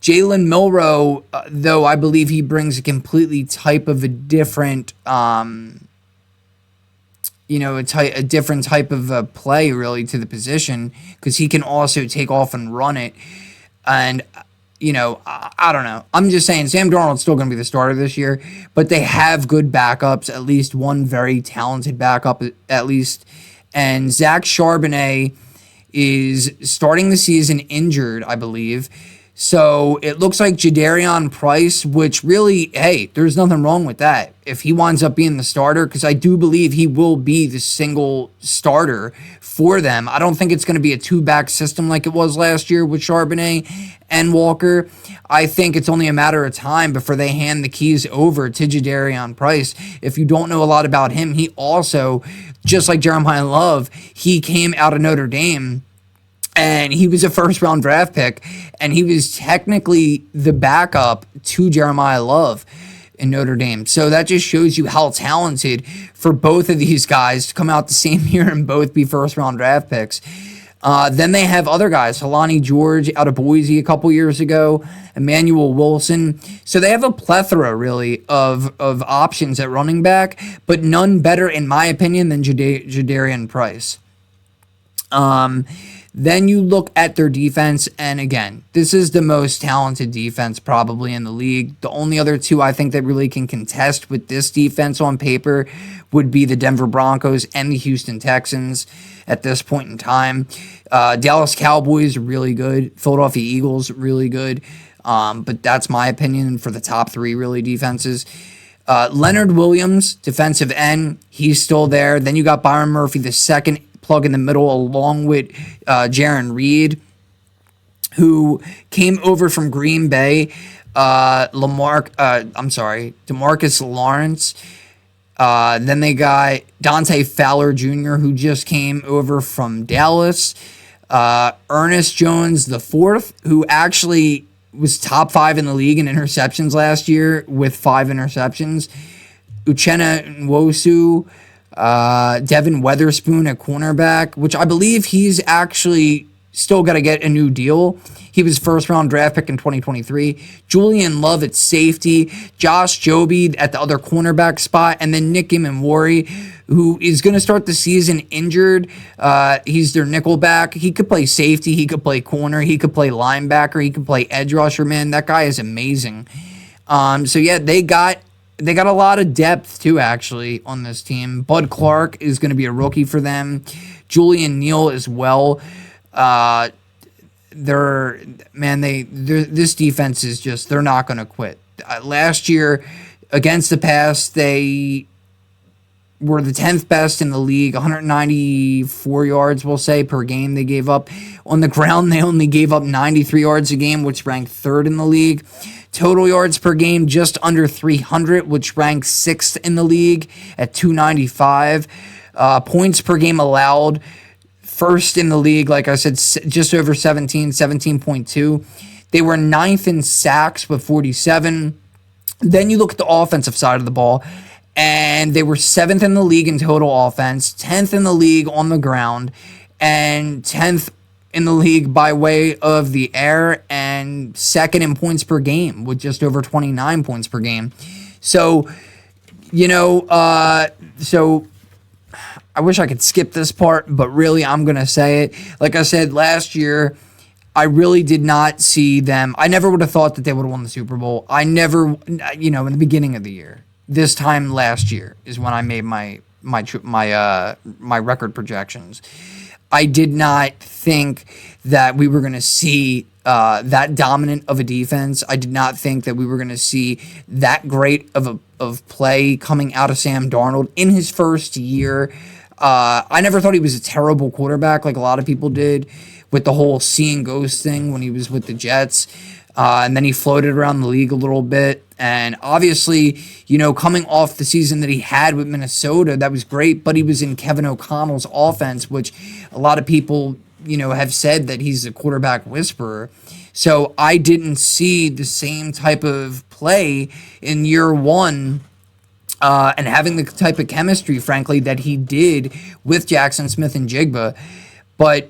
Speaker 1: Jalen Milroe, though I believe he brings a completely type of a different, a different type of play really to the position because he can also take off and run it. And I don't know. I'm just saying Sam Darnold's still going to be the starter this year, but they have good backups, at least one very talented backup, at least. And Zach Charbonnet is starting the season injured, I believe. So it looks like Jadarian Price, which really, hey, there's nothing wrong with that. If he winds up being the starter, because I do believe he will be the single starter for them. I don't think it's going to be a two-back system like it was last year with Charbonnet and Walker. I think it's only a matter of time before they hand the keys over to Jadarian Price. If you don't know a lot about him, he also, just like Jeremiah Love, he came out of Notre Dame. And he was a first-round draft pick, and he was technically the backup to Jeremiah Love in Notre Dame. So that just shows you how talented for both of these guys to come out the same year and both be first-round draft picks. Then they have other guys, Helani George out of Boise a couple years ago, Emmanuel Wilson. So they have a plethora, really, of options at running back, but none better, in my opinion, than Jadarian Price. Then you look at their defense, and again, this is the most talented defense probably in the league. The only other two I think that really can contest with this defense on paper would be the Denver Broncos and the Houston Texans at this point in time. Dallas Cowboys, really good. Philadelphia Eagles, really good. But that's my opinion for the top three, really, defenses. Leonard Williams, defensive end, he's still there. Then you got Byron Murphy, the second plug in the middle, along with Jaron Reed, who came over from Green Bay. DeMarcus Lawrence. Then they got Dante Fowler Jr., who just came over from Dallas. Ernest Jones IV, who actually was top 5 in the league in interceptions last year with 5 interceptions. Uchenna Nwosu. Devin Weatherspoon at cornerback, which I believe he's actually still got to get a new deal. He was first-round draft pick in 2023. Julian Love at safety. Josh Jobe at the other cornerback spot. And then Nick Immanwori, who is going to start the season injured. He's their nickelback. He could play safety. He could play corner. He could play linebacker. He could play edge rusher, man. That guy is amazing. So, yeah, they got a lot of depth, too, actually, on this team. Bud Clark is going to be a rookie for them. Julian Neal as well. This defense is just, they're not going to quit. Last year, Against the pass, they were the 10th best in the league, 194 yards, we'll say, per game they gave up. On the ground, they only gave up 93 yards a game, which ranked third in the league. Total yards per game, just under 300, which ranks sixth in the league at 295. Points per game allowed, first in the league, like I said, just over 17.2. They were ninth in sacks with 47. Then you look at the offensive side of the ball, and they were seventh in the league in total offense, 10th in the league on the ground, and 10th in the league by way of the air, and second in points per game with just over 29 points per game. So, so I wish I could skip this part, but really I'm going to say it. Like I said, last year, I really did not see them. I never would have thought that they would have won the Super Bowl. I never, in the beginning of the year, this time last year is when I made my record projections. I did not think that we were going to see that dominant of a defense. I did not think that we were going to see that great of play coming out of Sam Darnold in his first year. I never thought he was a terrible quarterback like a lot of people did with the whole seeing ghosts thing when he was with the Jets. And then he floated around the league a little bit. And obviously, coming off the season that he had with Minnesota, that was great. But he was in Kevin O'Connell's offense, which a lot of people, have said that he's a quarterback whisperer. So I didn't see the same type of play in year one and having the type of chemistry, frankly, that he did with Jackson Smith and Jigba. But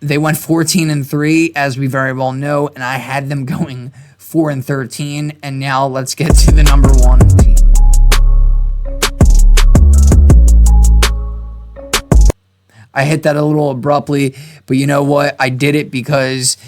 Speaker 1: they went 14-3, as we very well know, and I had them going 4-13. And now let's get to the number one team. I hit that a little abruptly, but you know what? I did it because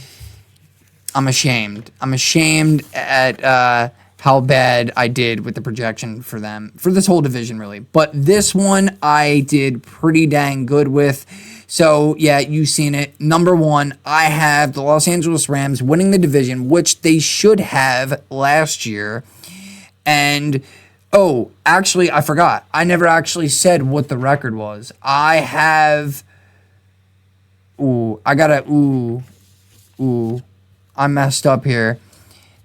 Speaker 1: I'm ashamed. I'm ashamed at how bad I did with the projection for them, for this whole division, really. But this one I did pretty dang good with. So, yeah, you've seen it. Number one, I have the Los Angeles Rams winning the division, which they should have last year. And, actually, I forgot. I never actually said what the record was. I have... I messed up here.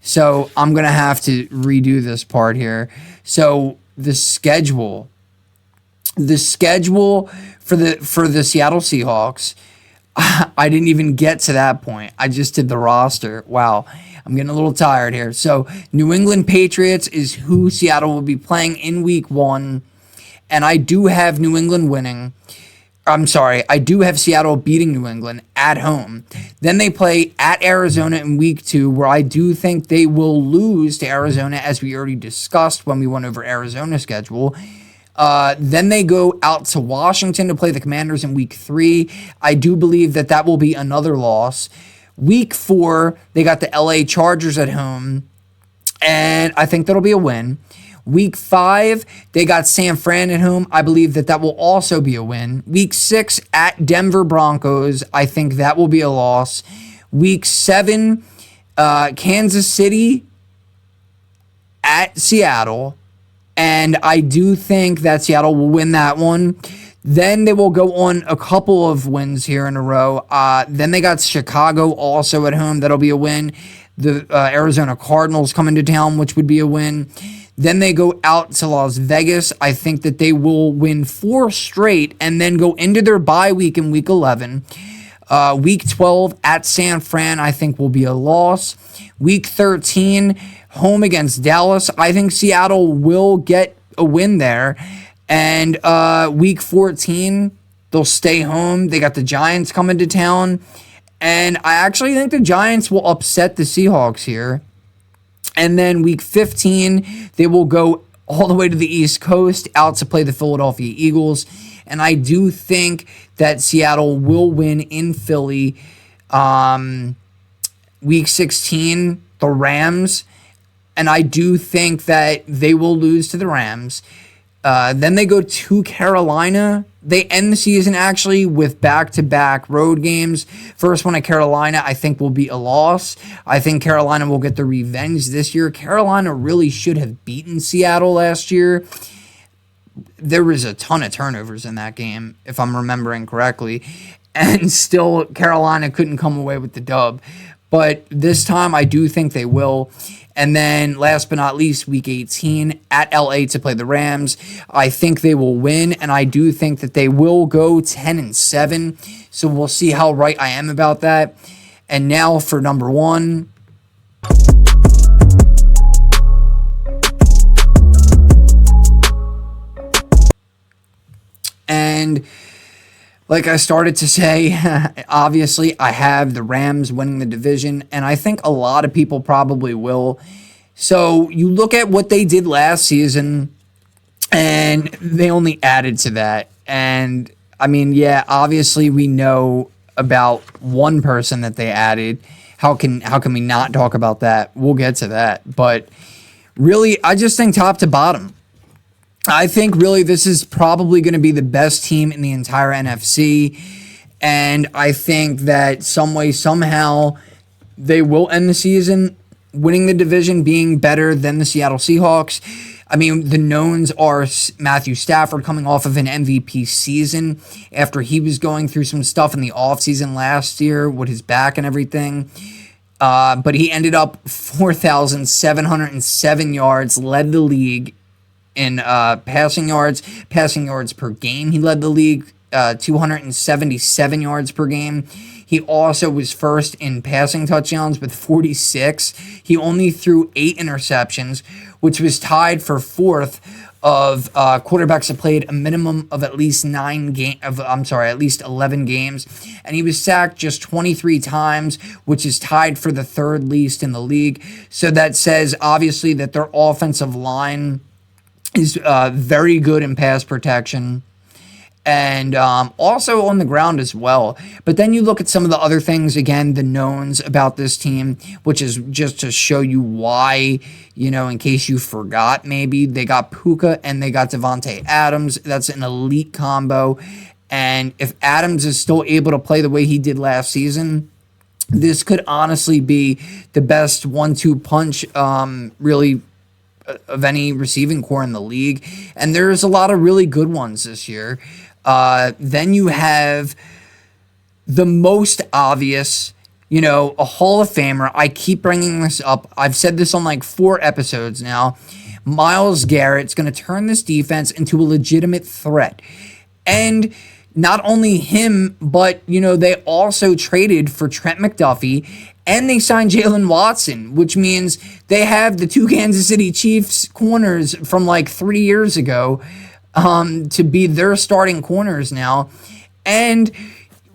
Speaker 1: So, I'm going to have to redo this part here. So, the schedule for the Seattle Seahawks, I didn't even get to that point. I just did the roster. Wow, I'm getting a little tired here. So New England Patriots is who Seattle will be playing in week 1, and I do have New England winning. I'm sorry, I do have Seattle beating New England at home. Then they play at Arizona in week 2, where I do think they will lose to Arizona, as we already discussed when we went over Arizona's schedule. Then they go out to Washington to play the Commanders in week 3. I do believe that will be another loss. Week 4, they got the LA Chargers at home, and I think that'll be a win. Week 5, they got San Fran at home. I believe that will also be a win. Week 6, at Denver Broncos. I think that will be a loss. Week 7, Kansas City at Seattle. And I do think that Seattle will win that one. Then they will go on a couple of wins here in a row. Then they got Chicago also at home. That'll be a win. The Arizona Cardinals come into town, which would be a win. Then they go out to Las Vegas. I think that they will win 4 straight and then go into their bye week in week 11. Week 12 at San Fran, I think, will be a loss. Week 13, home against Dallas. I think Seattle will get a win there. And week 14, they'll stay home. They got the Giants coming to town. And I actually think the Giants will upset the Seahawks here. And then week 15, they will go all the way to the East Coast out to play the Philadelphia Eagles. And I do think that Seattle will win in Philly. Week 16, the Rams. And I do think that they will lose to the Rams. Then they go to Carolina. They end the season actually with back-to-back road games. First one at Carolina, I think, will be a loss. I think Carolina will get the revenge this year. Carolina really should have beaten Seattle last year. There was a ton of turnovers in that game, if I'm remembering correctly. And still, Carolina couldn't come away with the dub. But this time, I do think they will. And then, last but not least, Week 18 at LA to play the Rams. I think they will win, and I do think that they will go 10-7. So we'll see how right I am about that. And now for number one. And like I started to say, obviously, I have the Rams winning the division, and I think a lot of people probably will. So you look at what they did last season, and they only added to that. And, I mean, yeah, obviously we know about one person that they added. How can we not talk about that? We'll get to that. But really, I just think top to bottom, I think really this is probably going to be the best team in the entire NFC. And I think that some way, somehow, they will end the season winning the division, being better than the Seattle Seahawks. I mean, the knowns are Matthew Stafford coming off of an MVP season after he was going through some stuff in the offseason last year with his back and everything. But he ended up 4,707 yards, led the league in passing yards per game. He led the league 277 yards per game. He also was first in passing touchdowns with 46. He only threw 8 interceptions, which was tied for fourth of quarterbacks that played a minimum of at least 11 games. And he was sacked just 23 times, which is tied for the third least in the league. So that says, obviously, that their offensive line is very good in pass protection and also on the ground as well. But then you look at some of the other things, again, the knowns about this team, which is just to show you why, in case you forgot, maybe they got Puka and they got Devontae Adams. That's an elite combo. And if Adams is still able to play the way he did last season, this could honestly be the best 1-2 punch, really, of any receiving core in the league. And there's a lot of really good ones this year. Then you have the most obvious, a Hall of Famer. I keep bringing this up. I've said this on like 4 episodes now. Myles Garrett's going to turn this defense into a legitimate threat. And not only him, but, they also traded for Trent McDuffie and they signed Jalen Watson, which means they have the 2 Kansas City Chiefs corners from like 3 years ago to be their starting corners now. And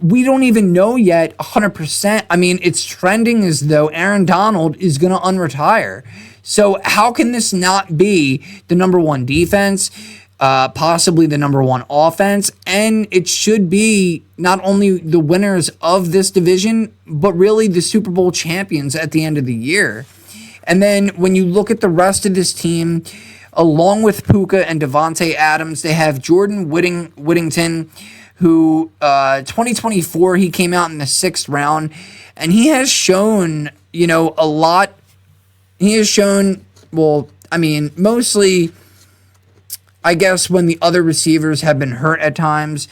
Speaker 1: we don't even know yet 100%. I mean, it's trending as though Aaron Donald is going to unretire. So how can this not be the number 1 defense? Possibly the number 1 offense, and it should be not only the winners of this division, but really the Super Bowl champions at the end of the year. And then when you look at the rest of this team, along with Puka and Devontae Adams, they have Jordan Whittington, who 2024, he came out in the 6th round, and he has shown, a lot. He has shown, mostly, I guess, when the other receivers have been hurt at times.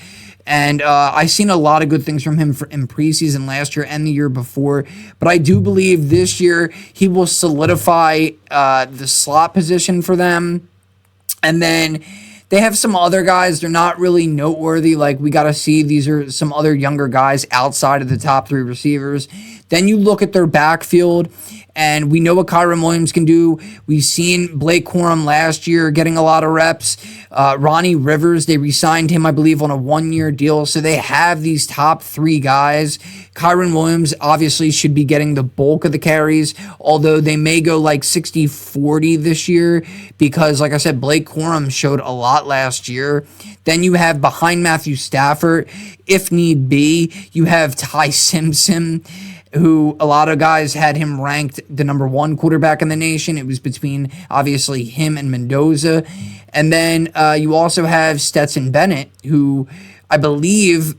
Speaker 1: And I've seen a lot of good things from him in preseason last year and the year before. But I do believe this year he will solidify the slot position for them. And then they have some other guys. They're not really noteworthy. Like, we got to see, these are some other younger guys outside of the top 3 receivers. Then you look at their backfield, and we know what Kyron Williams can do. We've seen Blake Corum last year getting a lot of reps. Ronnie Rivers, they re-signed him, I believe, on a 1-year deal. So they have these top 3 guys. Kyron Williams obviously should be getting the bulk of the carries, although they may go like 60-40 this year because, like I said, Blake Corum showed a lot last year. Then you have behind Matthew Stafford, if need be, you have Ty Simpson, who a lot of guys had him ranked the number 1 quarterback in the nation. It was between, obviously, him and Mendoza. And then you also have Stetson Bennett, who I believe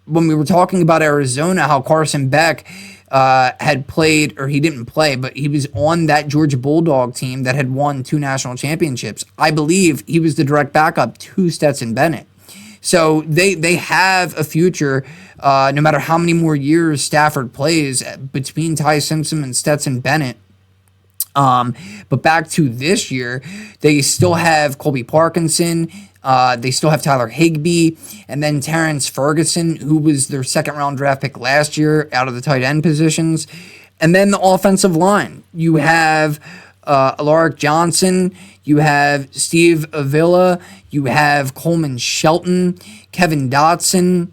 Speaker 1: when we were talking about Arizona, how Carson Beck had played, or he didn't play, but he was on that Georgia Bulldog team that had won 2 national championships. I believe he was the direct backup to Stetson Bennett. So they have a future, no matter how many more years Stafford plays, between Ty Simpson and Stetson Bennett. But back to this year, they still have Colby Parkinson. They still have Tyler Higbee, and then Terrence Ferguson, who was their second-round draft pick last year out of the tight end positions. And then the offensive line. You have Alaric Johnson. You have Steve Avila. You have Coleman Shelton, Kevin Dotson.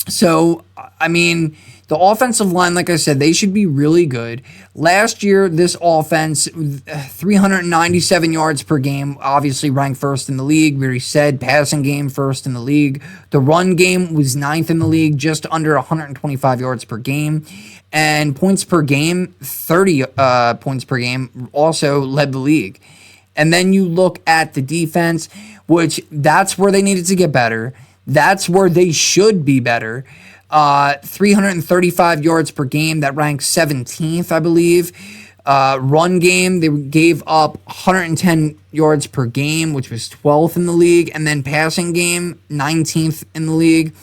Speaker 1: So, I mean, the offensive line, like I said, they should be really good. Last year, this offense, 397 yards per game, obviously ranked first in the league. We already said passing game first in the league. The run game was 9th in the league, just under 125 yards per game. And points per game, 30 points per game, also led the league. And then you look at the defense, which that's where they needed to get better. That's where they should be better. 335 yards per game. That ranks 17th, I believe. Run game, they gave up 110 yards per game, which was 12th in the league. And then passing game, 19th in the league.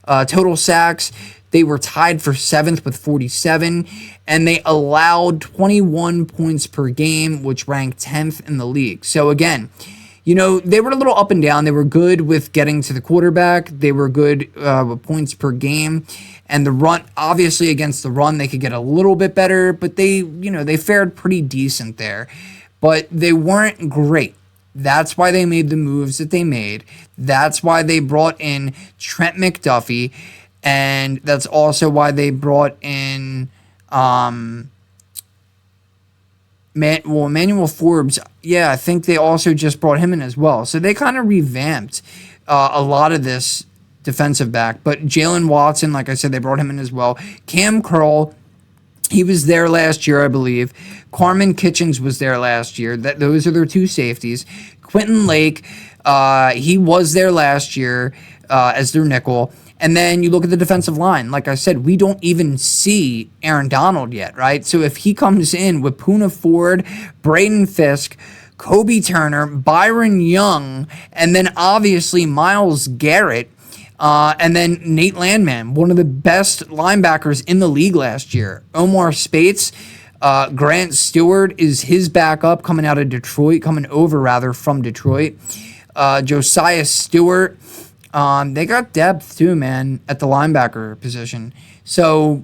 Speaker 1: Total sacks, they were tied for 7th with 47. And they allowed 21 points per game, which ranked 10th in the league. So again, you know, they were a little up and down. They were good with getting to the quarterback. They were good with points per game. And the run, obviously against the run, they could get a little bit better, but they fared pretty decent there. But they weren't great. That's why they made the moves that they made. That's why they brought in Trent McDuffie. And that's also why they brought in Emmanuel Forbes. Yeah, I think they also just brought him in as well. So they kind of revamped a lot of this defensive back. But Jalen Watson, like I said, they brought him in as well. Cam Curl, he was there last year, I believe. Carmen Kitchens was there last year. Those are their 2 safeties. Quentin Lake, he was there last year as their nickel. And then you look at the defensive line. Like I said, we don't even see Aaron Donald yet, right? So if he comes in with Poona Ford, Braden Fisk, Kobe Turner, Byron Young, and then obviously Myles Garrett, and then Nate Landman, one of the best linebackers in the league last year. Omar Spates, Grant Stewart is his backup coming over from Detroit. Josiah Stewart. They got depth too, man, at the linebacker position. So,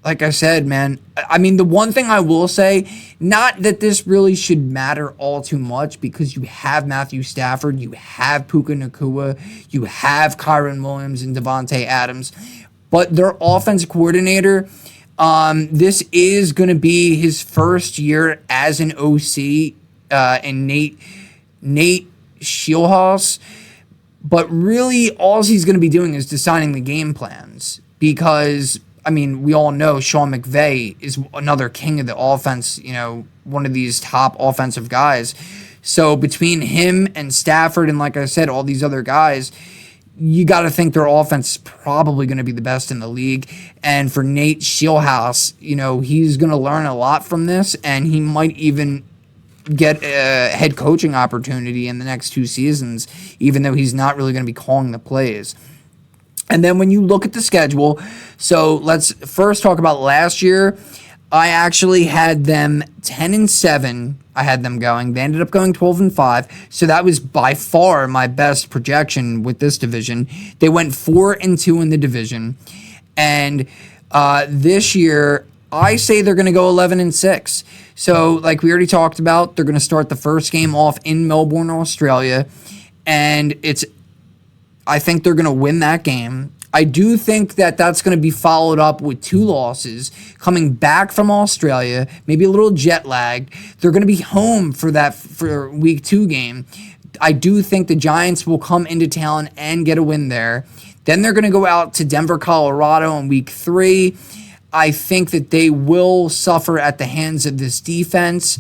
Speaker 1: like I said, man, I mean, the one thing I will say, not that this really should matter all too much, because you have Matthew Stafford, you have Puka Nacua, you have Kyron Williams and Devontae Adams, but their offense coordinator, this is going to be his first year as an OC, and Nate Scheelhaas. But really, all he's going to be doing is deciding the game plans, because, I mean, we all know Sean McVay is another king of the offense, you know, one of these top offensive guys. So between him and Stafford and, like I said, all these other guys, you got to think their offense is probably going to be the best in the league. And for Nate Scheelhaas, you know, he's going to learn a lot from this, and he might even get a head coaching opportunity in the next 2 seasons, even though he's not really going to be calling the plays. And then when you look at the schedule, so let's first talk about last year. I actually had them 10-7. I had them going. They ended up going 12-5. So that was by far my best projection with this division. They went 4-2 in the division. And this year, I say they're going to go 11-6. So, like we already talked about, they're going to start the first game off in Melbourne, Australia, and I think they're going to win that game. I do think that that's going to be followed up with 2 losses, coming back from Australia, maybe a little jet lagged. They're going to be home for week 2 game. I do think the Giants will come into town and get a win there. Then they're going to go out to Denver, Colorado in week 3. I think that they will suffer at the hands of this defense.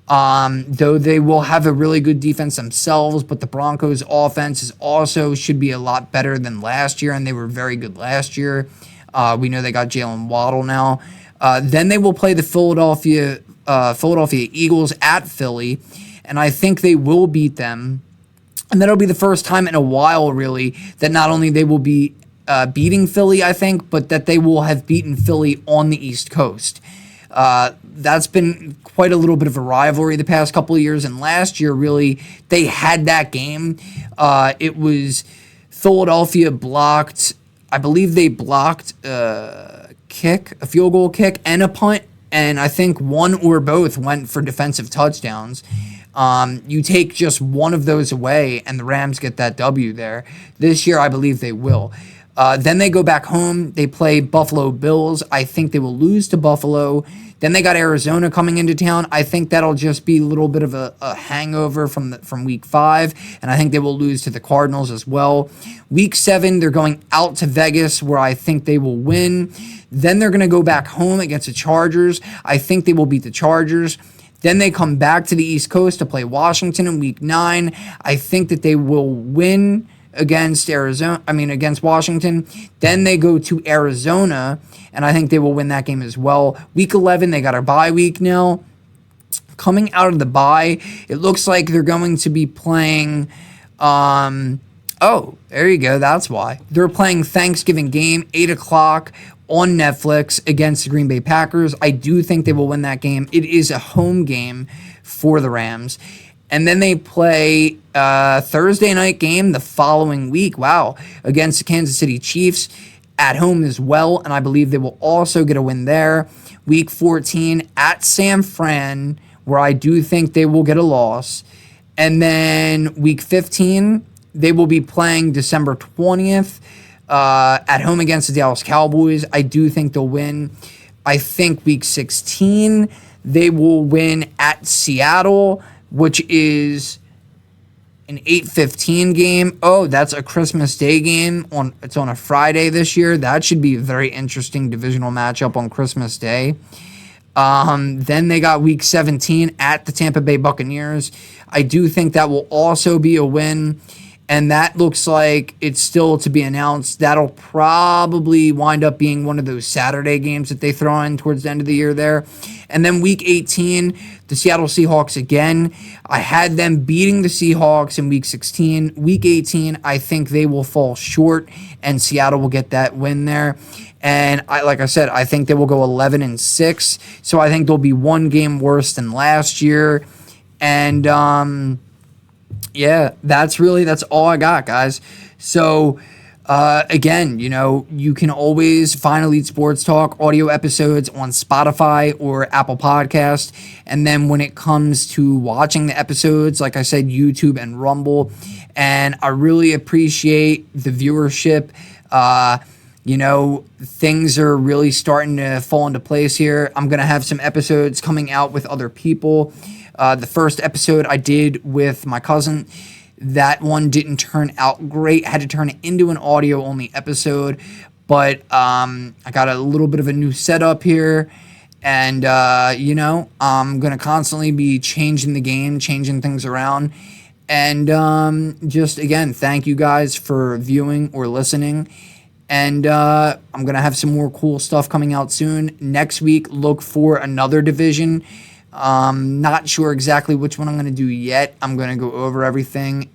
Speaker 1: Though they will have a really good defense themselves, but the Broncos' offense is also should be a lot better than last year, and they were very good last year. We know they got Jalen Waddle now. Then they will play the Philadelphia Eagles at Philly, and I think they will beat them. And that'll be the first time in a while, really, that not only they will be beating Philly, I think, but that they will have beaten Philly on the East Coast. That's been quite a little bit of a rivalry the past couple of years, and last year, really, they had that game. It was Philadelphia blocked, I believe they blocked a field goal kick, and a punt, and I think one or both went for defensive touchdowns. You take just one of those away, and the Rams get that W there. This year, I believe they will. Then they go back home. They play Buffalo Bills. I think they will lose to Buffalo. Then they got Arizona coming into town. I think that'll just be a little bit of a hangover from Week 5, and I think they will lose to the Cardinals as well. Week 7, they're going out to Vegas, where I think they will win. Then they're going to go back home against the Chargers. I think they will beat the Chargers. Then they come back to the East Coast to play Washington in Week 9. I think that they will win against Washington. Then they go to Arizona, and I think they will win that game as well. Week 11, they got a bye week now. Coming out of the bye, it looks like they're going to be playing, there you go, that's why. They're playing Thanksgiving game, 8 o'clock on Netflix against the Green Bay Packers. I do think they will win that game. It is a home game for the Rams. And then they play Thursday night game the following week, against the Kansas City Chiefs at home as well, and I believe they will also get a win there. Week 14 at San Fran, where I do think they will get a loss. And then Week 15, they will be playing December 20th at home against the Dallas Cowboys. I do think they'll win. I think Week 16, they will win at Seattle, which is an 8:15 game. Oh, that's a Christmas Day game. It's on a Friday this year. That should be a very interesting divisional matchup on Christmas Day. Then they got Week 17 at the Tampa Bay Buccaneers. I do think that will also be a win, and that looks like it's still to be announced. That'll probably wind up being one of those Saturday games that they throw in towards the end of the year there. And then Week 18, the Seattle Seahawks again. I had them beating the Seahawks in Week 16. Week 18, I think they will fall short, and Seattle will get that win there. And like I said, I think they will go 11-6. So I think they'll be one game worse than last year. And that's all I got, guys. So again, you can always find Elite Sports Talk audio episodes on Spotify or Apple Podcast. And then when it comes to watching the episodes, like I said, YouTube and Rumble. And I really appreciate the viewership. Things are really starting to fall into place here. I'm going to have some episodes coming out with other people. The first episode I did with my cousin, that one didn't turn out great. I had to turn it into an audio-only episode. But I got a little bit of a new setup here. And, I'm going to constantly be changing the game, changing things around. And just, again, thank you guys for viewing or listening. And I'm going to have some more cool stuff coming out soon. Next week, look for another division. Not sure exactly which one I'm going to do yet. I'm going to go over everything.